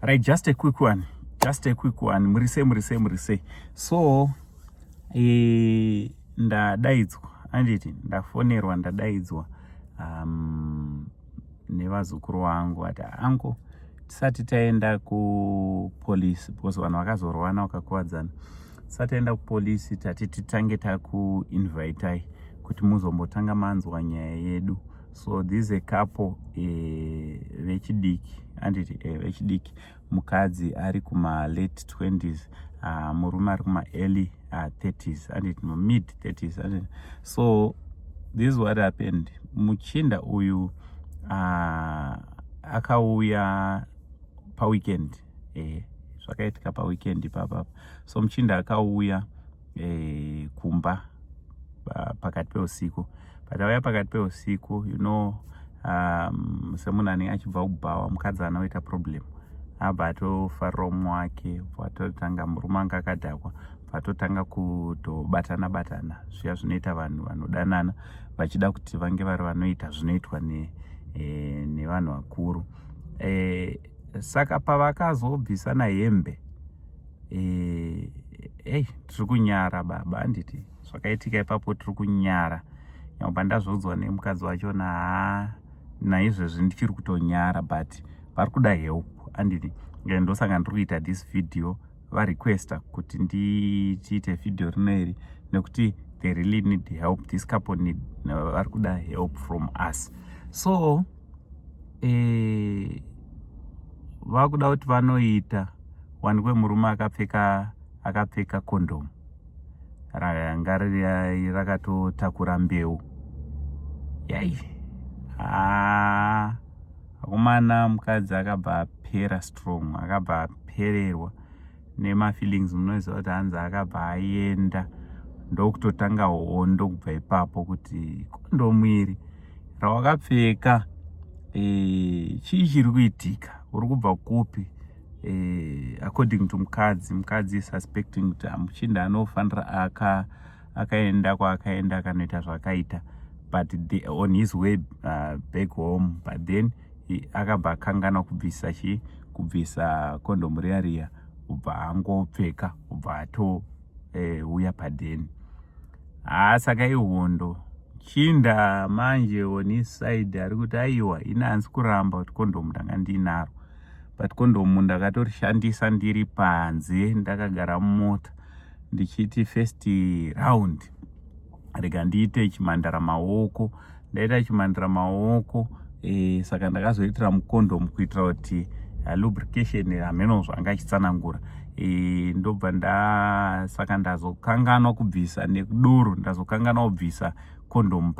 Right, just a quick one. Murise. So, ndadaidzwa, anditi, ndafonerwa ndadaidzwa nevazukuru vangu ati angu tisati taenda kupolisi because vanhu vakazorwana vakakuwadzana. Tisati taenda kupolisi tati titange takuinvitai kuti muzombotanga manzwa nyaya yedu. So this is a couple vechidiki, anditi vechidiki, mukadzi ari kuma late 20s, murume ari kuma early 30s, anditi mid 30s, anditi. So this is what happened. Muchinda uyu akauya paweekend, zvakaitika paweekend papapa. So muchinda akauya kumba pakati peusiku. Patauya pakati peusiku, you know, semunhu anenge achibva kubhawa, mukadzi anoita problem. Abva atofarira umwe wake, patotanga murume anga akadhakwa, patotanga kutobatana zviya zvinoita vanhu vanodanana vachida kuti vange vari vanoita zvinoitwa nevanhu vakuru. Saka pavakazobvisana hembe, tiri kunyara baba, anditi zvakaitika ipapo tiri kunyara. Nyamba ndazvodzwa nemukadzi wacho naizvezvi ndichiri kutonyara, but vari kuda help, anditi. Ndosaka ndiri kuita this video, varequesta kuti ndiite video rinoiri nekuti they really need help. This couple vari kuda help from us. So vakuda kuti vanoita wanikwe murume akapfeka condom ranga rakatotakura mbeu. Akomana mukadzi akabva apera strong, akabva apererwa nemafeelings. Munoziva kuti hanzi akabva aenda ndokutotanga hondo kubva ipapo kuti kondomu iri rawakapfeka chii chiri kuitika, uri kubva kupi? According to mukadzi suspecting kuti muchinda anofanira akaenda kwaakaenda akanoita zvakaita, but on his way back home, but then akabva akangana kubvisa kondomu riya ubva angopfeka ubva uya padeni. Saka ihondo. Chinda manje on his side ari kuti aiwa inanzi kuramba kuti kondomu ndanga ndinaro, but kondomu ndakatorishandisa ndiri panze ndakagara mumota ndichiti first round rega ndiite chimandara maoko. Ndaita chimandara maoko, saka ndakazoitira mukondomu kuitira kuti lubrication hameno zvanga achitsanangura. Ndobva saka ndazokanganwa kubvisa nekuduro, ndazokanganwa kubvisa kondomu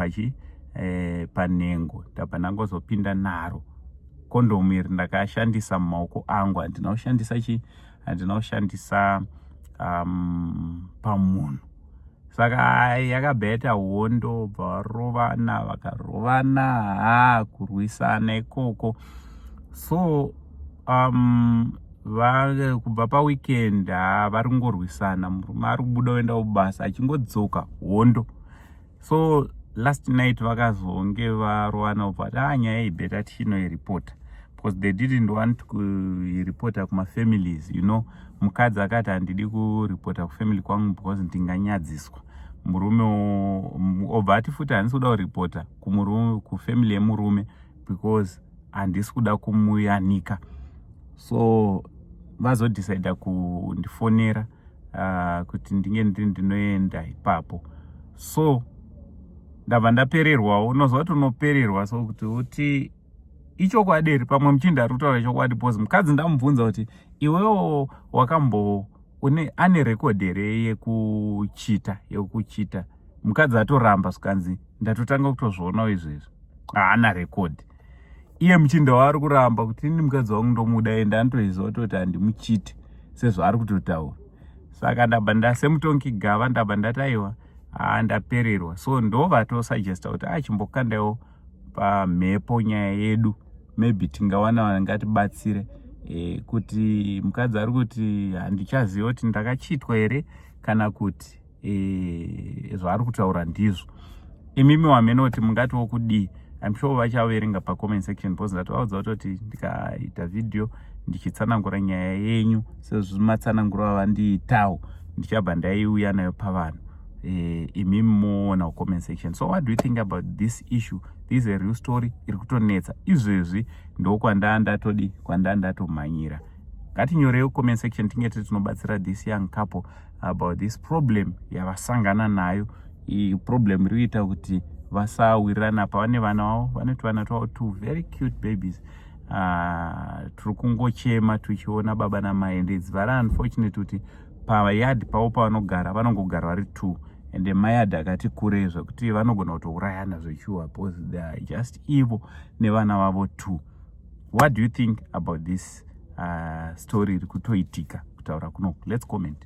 panhengo, ndabva ndangozopinda naro. Kondomu iri ndakashandisa mumaoko angu, handina kushandisa pamunhu. Saka yakabva yaita hondo, vakarovana kurwisana ikoko. So kubva paweekend vari kungorwisana, murume ari kubuda kuenda kubasa achingodzoka hondo. So last night vakazonge varovana ubva nyaya ibeta tichinoiripota, because they didn't want kuiripota kumafamilies, you know. Mukadzi akati handidi kuripota kufamily kwangu because ndinganyadziswa. Murume obva ati futi handisi kuda kuripota kufamily yemurume because handisi kuda kumuyanika. So vazodecida kundifonera kuti ndinge ndinoenda ipapo. So ndabva ndapererwawo. Unoziva kuti unopererwa, so kuti uti ichokwadi pamwe muchinda ari kutaura chokwadi, because mukadzi ndamubvunza kuti iwewo ane record here yekuchita. Mukadzi atoramba zvikanzi ndatotanga kutozvionawo izvezvi haana record. Iye muchinda waari kuramba kuti ini mukadzi wangu ndomuda enda anotoziva kuti handimuchiti sezvaari kutotaura. Saka ndabva semutongi gava ndabva ndataiwa ndapererwa. So ndovatosugesta kuti chimbokandaiwo pamhepo nyaya yedu, maybe tingawana vangatibatsire kuti mukadzi ari kuti handichaziva kuti ndakachitwa here kana kuti zvaari kutaura ndizvo. Imimi wamene kuti mungatiwo kudii. I'm sure vachaverenga pa comment section, because ndatovaudza kuti ndikaita video ndichitsanangura nyaya yenyu sezvo matsanangura vandiitawo ndichabva ndaiuya nayo pavanhu imimi moona comment section. So what do you think about this issue? This is a real story iri kutonetsa izvezvi ndokwandatodomhanyira. Ngatinyorewo comment section tinge tinobatsira this young couple about this problem yavasangana nayo. I problem iriita kuti vasawirirana pavane vana vavo, vane tuvana twavo two very cute babies. Tiri kungochema tuchiona baba namai, and it's very unfortunate kuti payard pavo pavanogara vanongogara vari two, and mayard akati kurei zvekuti vanogona kutourayana zvechiwa because they are just evil nevana vavo two. What do you think about this story iri kutoitika kutaura kunoku? Let's comment.